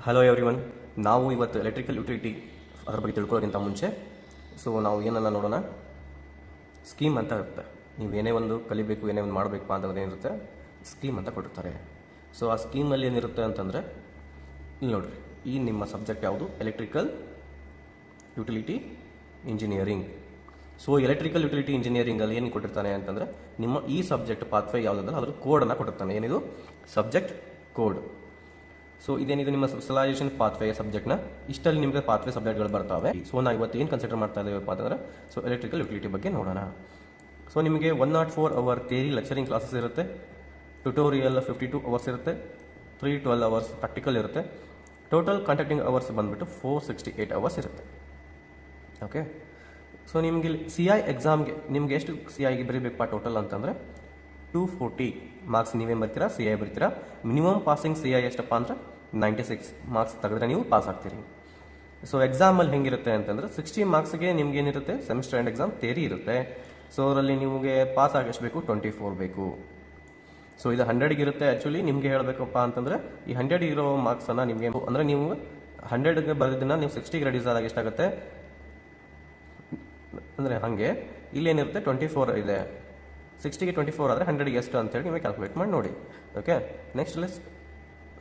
Hello everyone. ನಾವು ಇವತ್ತು electrical utility ಅದರ ಬಗ್ಗೆ ತಿಳ್ಕೊಳ್ಳೋಕ್ಕಿಂತ ಮುಂಚೆ ನಾವು ಏನನ್ನ ನೋಡೋಣ. ಸ್ಕೀಮ್ ಅಂತ ಇರುತ್ತೆ. ನೀವು ಏನೇ ಒಂದು ಕಲಿಬೇಕು, ಏನೇ ಒಂದು ಮಾಡಬೇಕು ಅಂತಂದ್ರೆ ಏನಿರುತ್ತೆ, ಸ್ಕೀಮ್ ಅಂತ ಕೊಟ್ಟಿರ್ತಾರೆ. ಆ ಸ್ಕೀಮಲ್ಲಿ ಏನಿರುತ್ತೆ ಅಂತಂದರೆ, ಇಲ್ಲಿ ನೋಡಿರಿ, ಈ ನಿಮ್ಮ ಸಬ್ಜೆಕ್ಟ್ ಯಾವುದು? Electrical utility engineering. Electrical utility ಇಂಜಿನಿಯರಿಂಗಲ್ಲಿ ಏನು ಕೊಟ್ಟಿರ್ತಾನೆ ಅಂತಂದರೆ, ನಿಮ್ಮ ಈ ಸಬ್ಜೆಕ್ಟ್ ಪಾತ್ವೆ ಯಾವುದಂದ್ರೆ ಅದ್ರ ಕೋಡನ್ನು ಕೊಟ್ಟಿರ್ತಾನೆ. ಏನಿದು? Subject code. ಇದೇನಿದೆ ನಿಮ್ಮ ಸ್ಪೆಷಲೈಸೇಷನ್ ಪಾತ್ವೆ ಸಬ್ಜೆಕ್ಟ್ನ. ಇಷ್ಟಲ್ಲಿ ನಿಮಗೆ ಪಾತ್ವೆ ಸಬ್ಜೆಕ್ಟ್ಗಳು ಬರ್ತಾವೆ. ನಾವು ಇವತ್ತು ಏನು ಕನ್ಸಿಡರ್ ಮಾಡ್ತಾ ಇದ್ದೇವೆ ಅಂತಂದರೆ, ಎಲೆಕ್ಟ್ರಿಕಲ್ ಯುಟಿಲಿಟಿ ಬಗ್ಗೆ ನೋಡೋಣ. ನಿಮಗೆ 104 ಅವರ್ ಥಿಯರಿ ಲೆಕ್ಚರಿಂಗ್ ಕ್ಲಾಸಸ್ ಇರುತ್ತೆ. ಟ್ಯುಟೋರಿಯಲ್ 52 ಅವರ್ಸ್ ಇರುತ್ತೆ. 312 ಅವರ್ಸ್ ಪ್ರಾಕ್ಟಿಕಲ್ ಇರುತ್ತೆ. ಟೋಟಲ್ ಕಾಂಟ್ಯಾಕ್ಟಿಂಗ್ ಅವರ್ಸ್ ಬಂದುಬಿಟ್ಟು 468 ಅವರ್ಸ್ ಇರುತ್ತೆ. ಓಕೆ. ನಿಮಗೆ CI ಎಕ್ಸಾಮ್ಗೆ ನಿಮಗೆ ಎಷ್ಟು CIಗೆ ಬರೀಬೇಕಪ್ಪ ಟೋಟಲ್ ಅಂತಂದರೆ 240 ಮಾರ್ಕ್ಸ್ ನೀವೇನು ಬರ್ತೀರಾ? CI ಬರ್ತೀರಾ. ಮಿನಿಮಮ್ ಪಾಸಿಂಗ್ CI ಎಷ್ಟಪ್ಪ ಅಂದರೆ 96 ಮಾರ್ಕ್ಸ್ ತೆಗೆದ್ರೆ ನೀವು ಪಾಸ್ ಆಗ್ತೀರಿ. ಎಕ್ಸಾಮಲ್ಲಿ ಹೆಂಗಿರುತ್ತೆ ಅಂತಂದರೆ 60 ಮಾರ್ಕ್ಸ್ಗೆ ನಿಮ್ಗೆ ಏನಿರುತ್ತೆ? ಸೆಮಿಸ್ಟರ್ ಆ್ಯಂಡ್ ಎಕ್ಸಾಮ್ ಥಿಯರಿ ಇರುತ್ತೆ. ಅದರಲ್ಲಿ ನಿಮಗೆ ಪಾಸ್ ಎಷ್ಟು ಬೇಕು? 24 ಬೇಕು. ಇದು 100ಗೆ ಇರುತ್ತೆ. ಆ್ಯಕ್ಚುಲಿ ನಿಮಗೆ ಹೇಳಬೇಕಪ್ಪ ಅಂತಂದರೆ, ಈ 100 ಇರೋ ಮಾರ್ಕ್ಸನ್ನು ನಿಮಗೆ ಅಂದರೆ ನೀವು 100ಗೆ ಬರೆದಿದ್ದನ್ನು ನೀವು 60ಗೆ ರೆಡ್ಯೂಸ್ ಆದಾಗ ಎಷ್ಟಾಗುತ್ತೆ ಅಂದರೆ, ಹಾಗೆ ಇಲ್ಲೇನಿರುತ್ತೆ 24 ಇದೆ. 60ಗೆ 24 ಆದರೆ 100ಗೆ ಎಷ್ಟು ಅಂತೇಳಿ ನಿಮಗೆ ಕ್ಯಾಲ್ಕುಲೇಟ್ ಮಾಡಿ ನೋಡಿ. ಓಕೆ. ನೆಕ್ಸ್ಟ್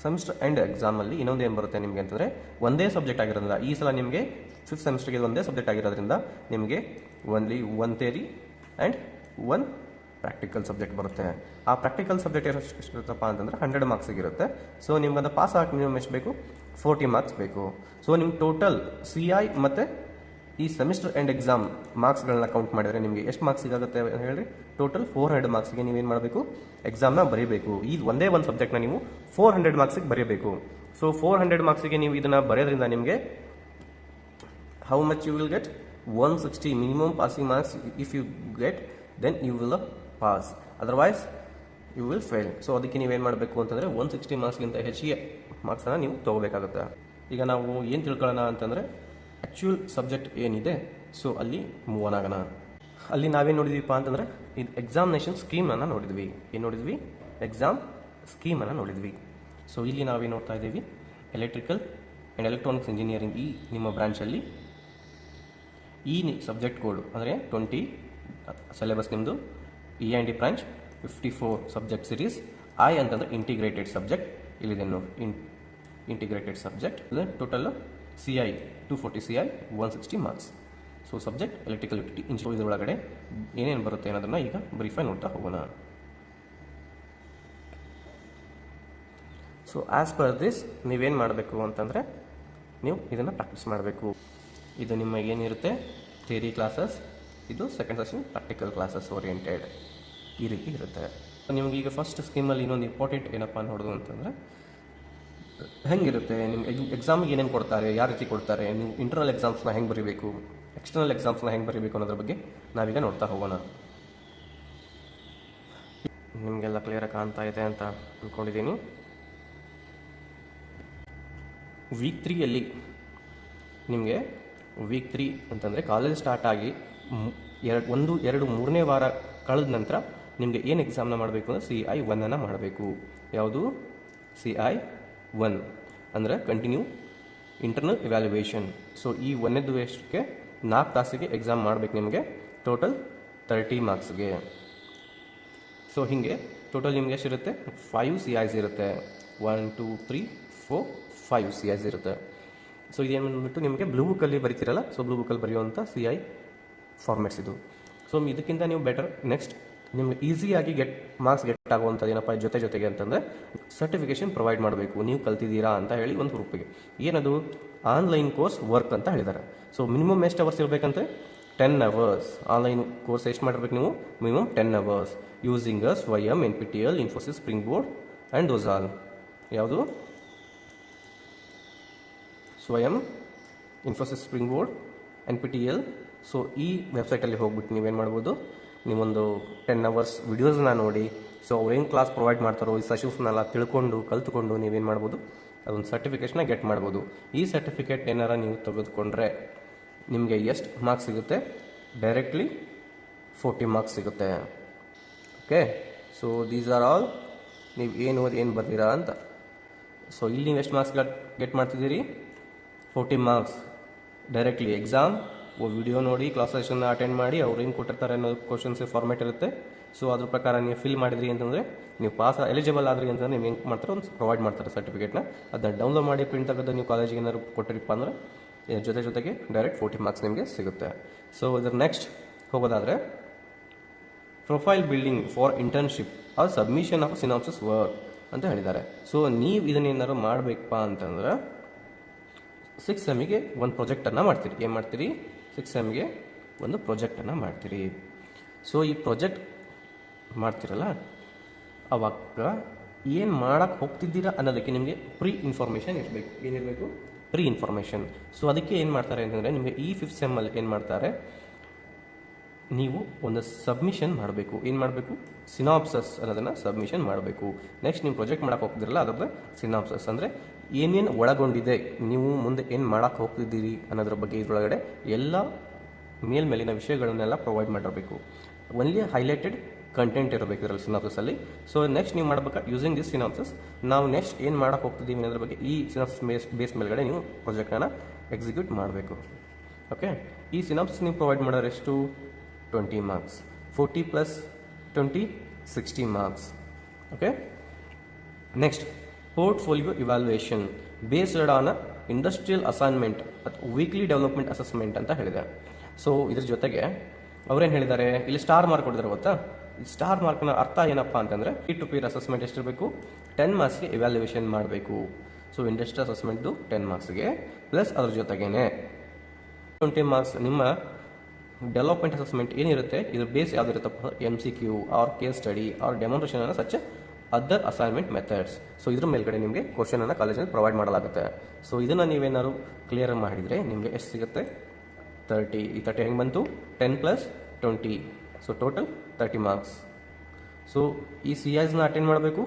ಸೆಮಿಸ್ಟರ್ ಆ್ಯಂಡ್ ಎಕ್ಸಾಮಲ್ಲಿ ಇನ್ನೊಂದು ಏನು ಬರುತ್ತೆ ನಿಮಗೆ ಅಂತಂದರೆ, ಒಂದೇ ಸಬ್ಜೆಕ್ಟ್ ಆಗಿರೋದ್ರಿಂದ ಈ ಸಲ ನಿಮಗೆ 5th ಸೆಮಿಸ್ಟರ್ಗೆ ಒಂದೇ ಸಬ್ಜೆಕ್ಟ್ ಆಗಿರೋದ್ರಿಂದ ನಿಮಗೆ only 1 theory and 1 practical subject ಬರುತ್ತೆ. ಆ ಪ್ರಾಕ್ಟಿಕಲ್ ಸಬ್ಜೆಕ್ಟ್ ಎಷ್ಟು ಇರುತ್ತಪ್ಪ ಅಂತಂದರೆ 100 ಮಾರ್ಕ್ಸಿಗೆ ಇರುತ್ತೆ. ನಿಮ್ಗೆ ಅದು ಪಾಸ್ ಆಗಿ ಮಿನಿಮಮ್ ಎಷ್ಟು ಬೇಕು? 40 ಮಾರ್ಕ್ಸ್ ಬೇಕು. ನಿಮ್ಗೆ ಟೋಟಲ್ CI ಮತ್ತು ಈ ಸೆಮಿಸ್ಟರ್ ಆ್ಯಂಡ್ ಎಕ್ಸಾಮ್ ಮಾರ್ಕ್ಸ್ಗಳನ್ನ ಕೌಂಟ್ ಮಾಡಿದರೆ ನಿಮಗೆ ಎಷ್ಟು ಮಾರ್ಕ್ಸ್ ಸಿಗುತ್ತೆ ಹೇಳಿ? ಟೋಟಲ್ 400 ಮಾರ್ಕ್ಸ್ಗೆ ನೀವೇನು ಮಾಡಬೇಕು? ಎಕ್ಸಾಮ್ನ ಬರೀಬೇಕು. ಈ ಒಂದೇ ಒಂದು ಸಬ್ಜೆಕ್ಟ್ನ ನೀವು 400 ಮಾರ್ಕ್ಸಿಗೆ ಬರೀಬೇಕು. 400 ಮಾರ್ಕ್ಸಿಗೆ ನೀವು ಇದನ್ನು ಬರೆಯೋದ್ರಿಂದ ನಿಮಗೆ how much you will get? 160 minimum passing marks. If you get then you will pass, otherwise you will fail. ಅದಕ್ಕೆ ನೀವೇನು ಮಾಡಬೇಕು ಅಂತಂದರೆ 160 ಮಾರ್ಕ್ಸ್ಗಿಂತ ಹೆಚ್ಚಿಗೆ ಮಾರ್ಕ್ಸನ್ನು ನೀವು ತೊಗೋಬೇಕಾಗುತ್ತೆ. ಈಗ ನಾವು ಏನು ತಿಳ್ಕೊಳ್ಳೋಣ ಅಂತಂದರೆ, ಆ್ಯಕ್ಚುಯಲ್ ಸಬ್ಜೆಕ್ಟ್ ಏನಿದೆ ಅಲ್ಲಿ ಮೂವ್ ಆನ್ ಆಗೋಣ. ಅಲ್ಲಿ ನಾವೇನು ನೋಡಿದ್ವಿಪ್ಪ ಅಂತಂದರೆ, ಇದು ಎಕ್ಸಾಮಿನೇಷನ್ ಸ್ಕೀಮನ್ನು ನೋಡಿದ್ವಿ. ಏನು ನೋಡಿದ್ವಿ? ಎಕ್ಸಾಮ್ ಸ್ಕೀಮನ್ನು ನೋಡಿದ್ವಿ. ಇಲ್ಲಿ ನಾವೇನು ನೋಡ್ತಾ ಇದ್ದೀವಿ? ಎಲೆಕ್ಟ್ರಿಕಲ್ ಆ್ಯಂಡ್ ಎಲೆಕ್ಟ್ರಾನಿಕ್ಸ್ ಇಂಜಿನಿಯರಿಂಗ್ ಈ ನಿಮ್ಮ ಬ್ರಾಂಚಲ್ಲಿ ಈ ಸಬ್ಜೆಕ್ಟ್ ಕೋಡ್ ಅಂದರೆ 20 ಸಿಲೆಬಸ್ ನಿಮ್ಮದು. E&E branch 54 subject series. I ಅಂತಂದರೆ ಇಂಟಿಗ್ರೇಟೆಡ್ ಸಬ್ಜೆಕ್ಟ್. ಇಲ್ಲಿದೆ ನೋಡಿ, integrated subject. Total CI 240 CI 160 marks. Subject electrical engineering. ಇದರೊಳಗಡೆ ಏನೇನು ಬರುತ್ತೆ ಅನ್ನೋದನ್ನು ಈಗ ಬ್ರೀಫಾಗಿ ನೋಡ್ತಾ ಹೋಗೋಣ. ಆ್ಯಸ್ ಪರ್ ದಿಸ್ ನೀವೇನು ಮಾಡಬೇಕು ಅಂತಂದರೆ, ನೀವು ಇದನ್ನು ಪ್ರಾಕ್ಟೀಸ್ ಮಾಡಬೇಕು. ಇದು ನಿಮಗೆ ಏನಿರುತ್ತೆ? Theory classes. ಇದು second session practical classes oriented. ಈ ರೀತಿ ಇರುತ್ತೆ. ನಿಮ್ಗೆ ಈಗ ಫಸ್ಟ್ ಸ್ಕೀಮಲ್ಲಿ ಇನ್ನೊಂದು ಇಂಪಾರ್ಟೆಂಟ್ ಏನಪ್ಪ ನೋಡೋದು ಅಂತಂದರೆ, ಹೆಂಗಿರುತ್ತೆ ನಿಮ್ಗೆ ಎಕ್ಸಾಮಿಗೆ ಏನೇನು ಕೊಡ್ತಾರೆ, ಯಾವ ರೀತಿ ಕೊಡ್ತಾರೆ, ನೀವು ಇಂಟರ್ನಲ್ ಎಕ್ಸಾಮ್ಸ್ನ ಹೆಂಗೆ ಬರೀಬೇಕು, ಎಕ್ಸ್ಟರ್ನಲ್ ಎಕ್ಸಾಮ್ಸ್ನ ಹೆಂಗೆ ಬರೀಬೇಕು ಅನ್ನೋದ್ರ ಬಗ್ಗೆ ನಾವೀಗ ನೋಡ್ತಾ ಹೋಗೋಣ. ನಿಮಗೆಲ್ಲ ಕ್ಲಿಯರಾಗಿ ಕಾಣ್ತಾ ಇದೆ ಅಂತ ಅಂದ್ಕೊಂಡಿದ್ದೀನಿ. ವೀಕ್ 3ಯಲ್ಲಿ ನಿಮಗೆ ವೀಕ್ 3 ಅಂತಂದರೆ ಕಾಲೇಜ್ ಸ್ಟಾರ್ಟ್ ಆಗಿ 3ನೇ ವಾರ ಕಳೆದ ನಂತರ ನಿಮಗೆ ಏನು ಎಕ್ಸಾಮ್ನ ಮಾಡಬೇಕು ಅಂದರೆ CI 1 ಮಾಡಬೇಕು. ಯಾವುದು? CI 1 ಅಂದರೆ ಕಂಟಿನ್ಯೂ ಇಂಟರ್ನಲ್ ಇವ್ಯಾಲ್ಯುವೇಷನ್. ಈ 1ನೇದು ಎಷ್ಟಕ್ಕೆ 4 ತಾಸಿಗೆ ಎಕ್ಸಾಮ್ ಮಾಡಬೇಕು ನಿಮಗೆ. ಟೋಟಲ್ 30 ಮಾರ್ಕ್ಸ್ಗೆ. ಹೀಗೆ ಟೋಟಲ್ ನಿಮಗೆ ಎಷ್ಟಿರುತ್ತೆ? 5 CIs ಇರುತ್ತೆ. 1 2 3 4 5 CIs ಇರುತ್ತೆ. ಇದೇನು ಬಂದುಬಿಟ್ಟು ನಿಮಗೆ ಬ್ಲೂ ಬುಕ್ಕಲ್ಲಿ ಬರೀತಿರಲ್ಲ, ಬ್ಲೂ ಬುಕ್ಕಲ್ಲಿ ಬರೆಯುವಂಥ CI ಫಾರ್ಮೆಟ್ಸ್ ಇದು. ಇದಕ್ಕಿಂತ ನೀವು ಬೆಟರ್ ನೆಕ್ಸ್ಟ್ ನಿಮ್ಗೆ ಈಸಿಯಾಗಿ ಮಾರ್ಕ್ಸ್ ಗೆಟ್ ಆಗುವಂಥದ್ದು ಏನಪ್ಪ ಜೊತೆಗೆ ಅಂತಂದರೆ, ಸರ್ಟಿಫಿಕೇಷನ್ ಪ್ರೊವೈಡ್ ಮಾಡಬೇಕು. ನೀವು ಕಲ್ತಿದ್ದೀರಾ ಅಂತ ಹೇಳಿ ಒಂದು ಗ್ರೂಪಿಗೆ. ಏನದು? ಆನ್ಲೈನ್ ಕೋರ್ಸ್ ವರ್ಕ್ ಅಂತ ಹೇಳಿದ್ದಾರೆ. ಮಿನಿಮಮ್ ಎಷ್ಟು ಅವರ್ಸ್ ಇರಬೇಕಂತೆ? 10 ಅವರ್ಸ್. ಆನ್ಲೈನ್ ಕೋರ್ಸ್ ಎಷ್ಟು ಮಾಡಿರ್ಬೇಕು ನೀವು? Minimum 10 hours. ಯೂಸಿಂಗ್ ಸ್ವಯಂ, NPTEL, Infosys, spring board and those all. ಯಾವುದು? ಸ್ವಯಂ, ಇನ್ಫೋಸಿಸ್, ಸ್ಪ್ರಿಂಗ್ ಬೋರ್ಡ್, NPTEL. ಈ ವೆಬ್ಸೈಟಲ್ಲಿ ಹೋಗ್ಬಿಟ್ಟು ನೀವೇನು ಮಾಡ್ಬೋದು? ನೀವೊಂದು 10 ಅವರ್ಸ್ ವಿಡಿಯೋಸ್ನ ನೋಡಿ, ಅವ್ರೇನು ಕ್ಲಾಸ್ ಪ್ರೊವೈಡ್ ಮಾಡ್ತಾರೋ ಈ ಸೆಷನ್ಸ್ನೆಲ್ಲ ಕಲ್ತ್ಕೊಂಡು ನೀವೇನು ಮಾಡ್ಬೋದು? ಅದೊಂದು ಸರ್ಟಿಫಿಕೇಟ್ನ ಗೆಟ್ ಮಾಡ್ಬೋದು. ಈ ಸರ್ಟಿಫಿಕೇಟ್ ಏನಾರ ನೀವು ತೆಗೆದುಕೊಂಡ್ರೆ ನಿಮಗೆ ಎಷ್ಟು ಮಾರ್ಕ್ಸ್ ಸಿಗುತ್ತೆ? ಡೈರೆಕ್ಟ್ಲಿ 40 ಮಾರ್ಕ್ಸ್ ಸಿಗುತ್ತೆ. ಓಕೆ. ದೀಸ್ ಆರ್ ಆಲ್ ನೀವು ಏನು ಬರ್ತೀರಾ ಅಂತ. ಸೊ ಇಲ್ಲಿ ನೀವು ಎಷ್ಟು ಮಾರ್ಕ್ಸ್ ಗೆಟ್ ಮಾಡ್ತಿದ್ದೀರಿ? 40 ಮಾರ್ಕ್ಸ್ ಡೈರೆಕ್ಟ್ಲಿ ಎಕ್ಸಾಮ್ ವಿಡಿಯೋ ನೋಡಿ, ಕ್ಲಾಸ್ ಸೆಷನ್ ಅಟೆಂಡ್ ಮಾಡಿ, ಅವ್ರು ಏನು ಕೊಟ್ಟಿರ್ತಾರೆ ಅನ್ನೋ ಕ್ವಶನ್ಸ್ ಫಾರ್ಮೇಟ್ ಇರುತ್ತೆ. ಸೊ ಅದ್ರ ಪ್ರಕಾರ ನೀವು ಫಿಲ್ ಮಾಡಿದ್ರಿ ಅಂತಂದರೆ ನೀವು ಪಾಸ್ ಎಲಿಜಿಬಲ್ ಆದ್ರಿ ಅಂತಂದ್ರೆ ನೀವು ಏನು ಮಾಡ್ತಾರೆ, ಒಂದು ಪ್ರೊವೈಡ್ ಮಾಡ್ತಾರೆ ಸರ್ಟಿಫಿಕೇಟ್ನ. ಅದನ್ನ ಡೌನ್ಲೋಡ್ ಮಾಡಿ ಪ್ರಿಂಟ್ ತೆಗೆದು ನೀವು ಕಾಲೇಜಿಗೆ ಏನಾದ್ರು ಕೊಟ್ಟಿರಪ್ಪ ಅಂದರೆ ಜೊತೆಗೆ ಡೈರೆಕ್ಟ್ 40 ಮಾರ್ಕ್ಸ್ ನಿಮಗೆ ಸಿಗುತ್ತೆ. ಸೊ ಇದರ ನೆಕ್ಸ್ಟ್ ಹೋಗೋದಾದರೆ profile building for internship or submission of synopsis work ಅಂತ ಹೇಳಿದ್ದಾರೆ. ಸೊ ನೀವು ಇದನ್ನೇನಾದ್ರು ಮಾಡಬೇಕಪ್ಪ ಅಂತಂದ್ರೆ 6 ಸೆಮ್ಮಿಗೆ ಒಂದು ಪ್ರಾಜೆಕ್ಟನ್ನು ಮಾಡ್ತೀರಿ. ಏನು ಮಾಡ್ತೀರಿ? 6 ಸೆಮ್ಗೆ ಒಂದು ಪ್ರಾಜೆಕ್ಟನ್ನು ಮಾಡ್ತೀರಿ. ಸೊ ಈ ಪ್ರಾಜೆಕ್ಟ್ ಮಾಡ್ತೀರಲ್ಲ, ಅವಾಗ ಏನು ಮಾಡೋಕ್ಕೆ ಹೋಗ್ತಿದ್ದೀರಾ ಅನ್ನೋದಕ್ಕೆ ನಿಮಗೆ ಪ್ರೀ ಇನ್ಫಾರ್ಮೇಷನ್ ಇರಬೇಕು. ಏನಿರಬೇಕು? Pre information. ಸೊ ಅದಕ್ಕೆ ಏನು ಮಾಡ್ತಾರೆ ಅಂತಂದರೆ ನಿಮಗೆ ಈ 5th ಸೆಮ್ಮಲ್ಲಿ ಏನು ಮಾಡ್ತಾರೆ, ನೀವು ಒಂದು ಸಬ್ಮಿಷನ್ ಮಾಡಬೇಕು. ಏನು ಮಾಡಬೇಕು? ಸಿನಾಪ್ಸಸ್ ಅನ್ನೋದನ್ನು ಸಬ್ಮಿಷನ್ ಮಾಡಬೇಕು. ನೆಕ್ಸ್ಟ್ ನೀವು ಪ್ರಾಜೆಕ್ಟ್ ಮಾಡೋಕೆ ಹೋಗ್ತಿದ್ದೀರಲ್ಲ, ಅದರದ್ದು ಸಿನಾಪ್ಸಸ್ ಅಂದರೆ ಏನೇನು ಒಳಗೊಂಡಿದೆ, ನೀವು ಮುಂದೆ ಏನು ಮಾಡೋಕ್ಕೆ ಹೋಗ್ತಿದ್ದೀರಿ ಅನ್ನೋದ್ರ ಬಗ್ಗೆ ಇದರೊಳಗಡೆ ಎಲ್ಲ ಮೇಲ್ಮೇಲಿನ ವಿಷಯಗಳನ್ನೆಲ್ಲ ಪ್ರೊವೈಡ್ ಮಾಡಿರಬೇಕು. ಒನ್ಲಿ ಹೈಲೈಟೆಡ್ ಕಂಟೆಂಟ್ ಇರಬೇಕು ಇದರಲ್ಲಿ ಸಿನಾಪ್ಸಸ್ಸಲ್ಲಿ. ಸೊ ನೆಕ್ಸ್ಟ್ ನೀವು ಮಾಡ್ಬೇಕು ಯೂಸಿಂಗ್ ದಿಸ್ ಸಿನಾಪ್ಸಸ್ ನಾವು ನೆಕ್ಸ್ಟ್ ಏನು ಮಾಡೋಕ್ಕೆ ಹೋಗ್ತಿದ್ದೀವಿ ಅನ್ನೋದ್ರ ಬಗ್ಗೆ ಈ ಸಿನಾಪ್ಸಸ್ ಬೇಸ್ ಮೇಲ್ಗಡೆ ನೀವು ಪ್ರಾಜೆಕ್ಟನ್ನು ಎಕ್ಸಿಕ್ಯೂಟ್ ಮಾಡಬೇಕು. ಓಕೆ, ಈ ಸಿನಾಪ್ಸಸ್ ನೀವು ಪ್ರೊವೈಡ್ ಮಾಡೋರು ಎಷ್ಟು? 20 marks. 40 + 20 60 marks. Okay, next portfolio evaluation based on industrial assignment ಅಥವಾ ವೀಕ್ಲಿ ಡೆವಲಪ್ಮೆಂಟ್ ಅಸೆಸ್ಮೆಂಟ್ ಅಂತ ಹೇಳಿದೆ. ಸೊ ಇದ್ರ ಜೊತೆಗೆ ಅವ್ರೇನು ಹೇಳಿದ್ದಾರೆ, ಇಲ್ಲಿ ಸ್ಟಾರ್ ಮಾರ್ಕ್ ಕೊಟ್ಟಿದ್ದಾರೆ ಗೊತ್ತಾ? ಈ ಸ್ಟಾರ್ ಮಾರ್ಕ್ನ ಅರ್ಥ ಏನಪ್ಪ ಅಂತಂದರೆ ಪೀರ್ ಟು ಪೀರ್ ಅಸೆಸ್ಮೆಂಟ್ ಎಷ್ಟಿರಬೇಕು? 10 ಮಾರ್ಕ್ಸ್ಗೆ ಇವ್ಯಾಲ್ಯೂಯೇಷನ್ ಮಾಡಬೇಕು. ಸೊ ಇಂಡಸ್ಟ್ರಿಯಲ್ ಅಸೆಸ್ಮೆಂಟ್ದು 10 ಮಾರ್ಕ್ಸ್ಗೆ ಪ್ಲಸ್ ಅದ್ರ ಜೊತೆಗೇನೆ 20 ಮಾರ್ಕ್ಸ್ ನಿಮ್ಮ ಡೆವಲಪ್ಮೆಂಟ್ ಅಸೆಸ್ಮೆಂಟ್ ಏನಿರುತ್ತೆ ಇದ್ರ ಬೇಸ್ ಯಾವುದಿರುತ್ತಪ್ಪ? MCQ or case study or demonstration ಅನ್ನೋ such other assignment methods. So ಇದ್ರ ಮೇಲ್ಗಡೆ ನಿಮಗೆ ಕ್ವಶನನ್ನು ಕಾಲೇಜಲ್ಲಿ ಪ್ರೊವೈಡ್ ಮಾಡಲಾಗುತ್ತೆ. ಸೊ ಇದನ್ನು ನೀವೇನಾದ್ರು ಕ್ಲಿಯರ್ ಮಾಡಿದರೆ ನಿಮಗೆ ಎಷ್ಟು ಸಿಗುತ್ತೆ? 30. ಈ 30 ಹೆಂಗೆ ಬಂತು? 10 + 20. So total 30 marks. ಸೊ ಈ CISನ ಅಟೆಂಡ್ ಮಾಡಬೇಕು,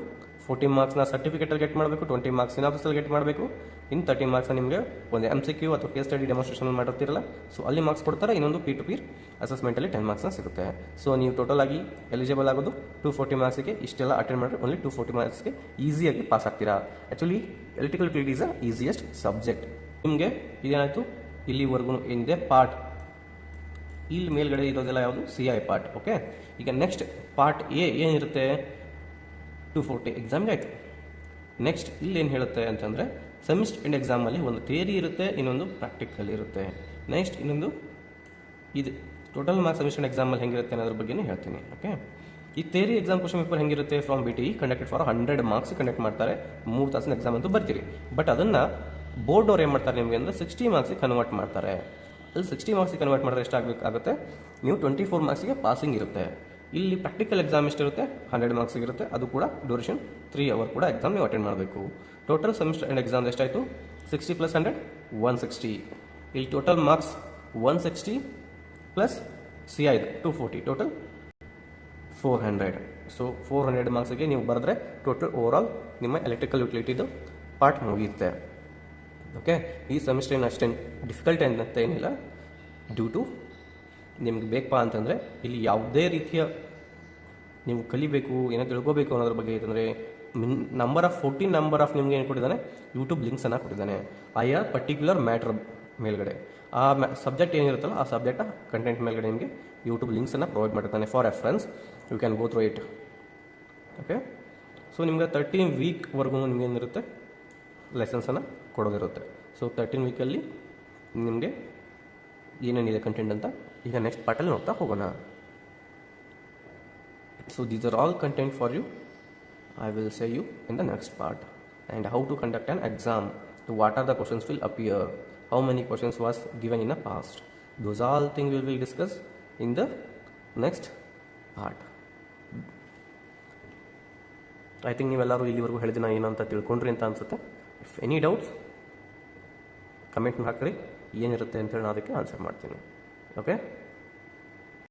40 ಮಾರ್ಕ್ಸ್ನ ಸರ್ಟಿಫಿಕೇಟಲ್ಲಿ ಗೆಟ್ ಮಾಡಬೇಕು, 20 ಮಾರ್ಕ್ಸ್ ಸಿನಾಪ್ಸಲ್ಲಿ ಗೆಟ್ ಮಾಡಬೇಕು, ಇನ್ನು 30 ಮಾರ್ಕ್ಸ್ನ ನಿಮಗೆ ಒಂದು MCQ ಅಥವಾ ಕೇಸ್ ಸ್ಟಡಿ ಡೆಮಾನ್ಸ್ಟ್ರೇಷನ್ ಮಾಡಿರ್ತೀರಲ್ಲ, ಸೊ ಅಲ್ಲಿ ಮಾರ್ಕ್ಸ್ ಕೊಡ್ತಾರೆ. ಇನ್ನೊಂದು ಪೀರ್ ಟು ಪೀರ್ ಅಸೆಸ್ಮೆಂಟಲ್ಲಿ 10 ಮಾರ್ಕ್ಸ್ನ ಸಿಗುತ್ತೆ. ಸೊ ನೀವು ಟೋಟಲ್ ಆಗಿ ಎಲಿಜಿಬಲ್ ಆಗೋದು 240 ಮಾರ್ಕ್ಸಿಗೆ. ಇಷ್ಟೆಲ್ಲ ಅಟೆಂಡ್ ಮಾಡಿದ್ರೆ ಓನ್ಲಿ 240 ಮಾರ್ಕ್ಸ್ಗೆ ಈಸಿಯಾಗಿ ಪಾಸ್ ಆಗ್ತೀರಾ. Actually electrical utility is a easiest subject. ನಿಮಗೆ ಇದೇನಾಯಿತು? ಇಲ್ಲಿವರೆಗೂ ಏನಿದೆ ಪಾರ್ಟ್, ಇಲ್ಲಿ ಮೇಲ್ಗಡೆ ಇರೋದೆಲ್ಲ ಯಾವುದು? CI part. ಓಕೆ, ಈಗ ನೆಕ್ಸ್ಟ್ ಪಾರ್ಟ್ A ಏನಿರುತ್ತೆ? 240 ಎಕ್ಸಾಮ್ಗೆ ಆಯಿತು. ನೆಕ್ಸ್ಟ್ ಇಲ್ಲೇನು ಹೇಳುತ್ತೆ ಅಂತಂದರೆ ಸೆಮಿಸ್ಟರ್ ಎಂಡ್ ಎಕ್ಸಾಮಲ್ಲಿ ಒಂದು ಥಿಯರಿ ಇರುತ್ತೆ, ಇನ್ನೊಂದು ಪ್ರಾಕ್ಟಿಕಲ್ ಇರುತ್ತೆ. ನೆಕ್ಸ್ಟ್ ಇನ್ನೊಂದು ಇದು ಟೋಟಲ್ ಮಾರ್ಕ್ಸ್ ಸೆಮಿಸ್ಟರ್ ಎಕ್ಸಾಮಲ್ಲಿ ಹೆಂಗಿರುತ್ತೆ ಅನ್ನೋದ್ರ ಬಗ್ಗೆನೇ ಹೇಳ್ತೀನಿ. ಓಕೆ, ಈ ಥಿಯರಿ ಎಕ್ಸಾಮ್ ಕ್ವಶನ್ ಪೇಪರ್ ಹೆಂಗಿರುತ್ತೆ? From BTE conducted for 100 marks conduct ಮಾಡ್ತಾರೆ. 3 ತಾಸಿನ ಎಕ್ಸಾಮ್ ಅಂತೂ ಬರ್ತೀರಿ. ಬಟ್ ಅದನ್ನು ಬೋರ್ಡ್ ಅವ್ರು ಏನು ಮಾಡ್ತಾರೆ ನಿಮಗೆ ಅಂದರೆ 60 ಮಾರ್ಕ್ಸಿಗೆ ಕನ್ವರ್ಟ್ ಮಾಡ್ತಾರೆ. ಅಲ್ಲಿ 60 ಮಾರ್ಕ್ಸಿಗೆ ಕನ್ವರ್ಟ್ ಮಾಡಿದ್ರೆ ಎಷ್ಟಾಗಬೇಕಾಗುತ್ತೆ? ನೀವು 24 ಮಾರ್ಕ್ಸಿಗೆ ಪಾಸಿಂಗ್ ಇರುತ್ತೆ. ಇಲ್ಲಿ ಪ್ರಾಕ್ಟಿಕಲ್ ಎಕ್ಸಾಮ್ ಎಷ್ಟಿರುತ್ತೆ? 100 ಮಾರ್ಕ್ಸಿಗೆ ಇರುತ್ತೆ. ಅದು ಕೂಡ ಡ್ಯೂರೇಷನ್ 3 ಅವರ್ ಕೂಡ ಎಕ್ಸಾಮ್ ನೀವು ಅಟೆಂಡ್ ಮಾಡಬೇಕು. ಟೋಟಲ್ ಸೆಮಿಸ್ಟರ್ ಎಂಡ್ ಎಕ್ಸಾಮ್ ಎಷ್ಟಾಯಿತು? 60 + 100 160. ಇಲ್ಲಿ total marks 160 plus CI 240, total 400. So 400 ಮಾರ್ಕ್ಸಿಗೆ ನೀವು ಬರೆದ್ರೆ ಟೋಟಲ್ ಓವರಾಲ್ ನಿಮ್ಮ ಎಲೆಕ್ಟ್ರಿಕಲ್ ಯುಟಿಲಿಟಿದು ಪಾರ್ಟ್ ಮುಗಿಯುತ್ತೆ. ಓಕೆ, ಈ ಸೆಮಿಸ್ಟರ್ ಏನು ಅಷ್ಟೇನು ಡಿಫಿಕಲ್ಟ್ ಅಂತ ಏನಿಲ್ಲ. ಡ್ಯೂ ಟು ನಿಮ್ಗೆ ಬೇಕಪ್ಪ ಅಂತಂದರೆ ಇಲ್ಲಿ ಯಾವುದೇ ರೀತಿಯ ನೀವು ಕಲಿಬೇಕು, ಏನೋ ತಿಳ್ಕೋಬೇಕು ಅನ್ನೋದ್ರ ಬಗ್ಗೆ ಅಂತಂದರೆ ನಂಬರ್ ಆಫ್ ನಿಮಗೆ ಏನು ಕೊಟ್ಟಿದ್ದಾನೆ? ಯೂಟ್ಯೂಬ್ ಲಿಂಕ್ಸನ್ನು ಕೊಟ್ಟಿದ್ದಾನೆ. ಆಯಾ ಪರ್ಟಿಕ್ಯುಲರ್ ಮ್ಯಾಟ್ರ್ ಮೇಲ್ಗಡೆ ಆ ಸಬ್ಜೆಕ್ಟ್ ಏನಿರುತ್ತಲ್ಲ ಆ ಸಬ್ಜೆಕ್ಟ್ ಕಂಟೆಂಟ್ ಮೇಲ್ಗಡೆ ನಿಮಗೆ ಯೂಟ್ಯೂಬ್ ಲಿಂಕ್ಸನ್ನು ಪ್ರೊವೈಡ್ ಮಾಡಿರ್ತಾನೆ. For reference you can go through it. Okay, so ನಿಮ್ಗೆ 13 ವೀಕ್ವರೆಗೂ ನಿಮ್ಗೆ ಏನಿರುತ್ತೆ? ಲೆಸನ್ಸನ್ನು ಕೊಡೋದಿರುತ್ತೆ. ಸೊ 13 ವೀಕಲ್ಲಿ ನಿಮಗೆ ಏನೇನಿದೆ ಕಂಟೆಂಟ್ ಅಂತ ಈಗ ನೆಕ್ಸ್ಟ್ ಪಾರ್ಟಲ್ಲಿ ನೋಡ್ತಾ ಹೋಗೋಣ. So these are all content for you. I will say you in the next part. And how to conduct an exam, what are the questions will appear, how many questions was given in the past. Those all things we will discuss in the next part. I think ನೀವೆಲ್ಲರೂ ಇಲ್ಲಿವರೆಗೂ ಹೇಳಿದ ಏನಂತ ತಿಳ್ಕೊಂಡ್ರಿ ಅಂತ ಅನಿಸುತ್ತೆ. If any doubts comment ಹಾಕಿರಿ, ಏನಿರುತ್ತೆ ಅಂತೇಳಿ ನಾನು ಅದಕ್ಕೆ ಆನ್ಸರ್ ಮಾಡ್ತೀನಿ. ಓಕೆ.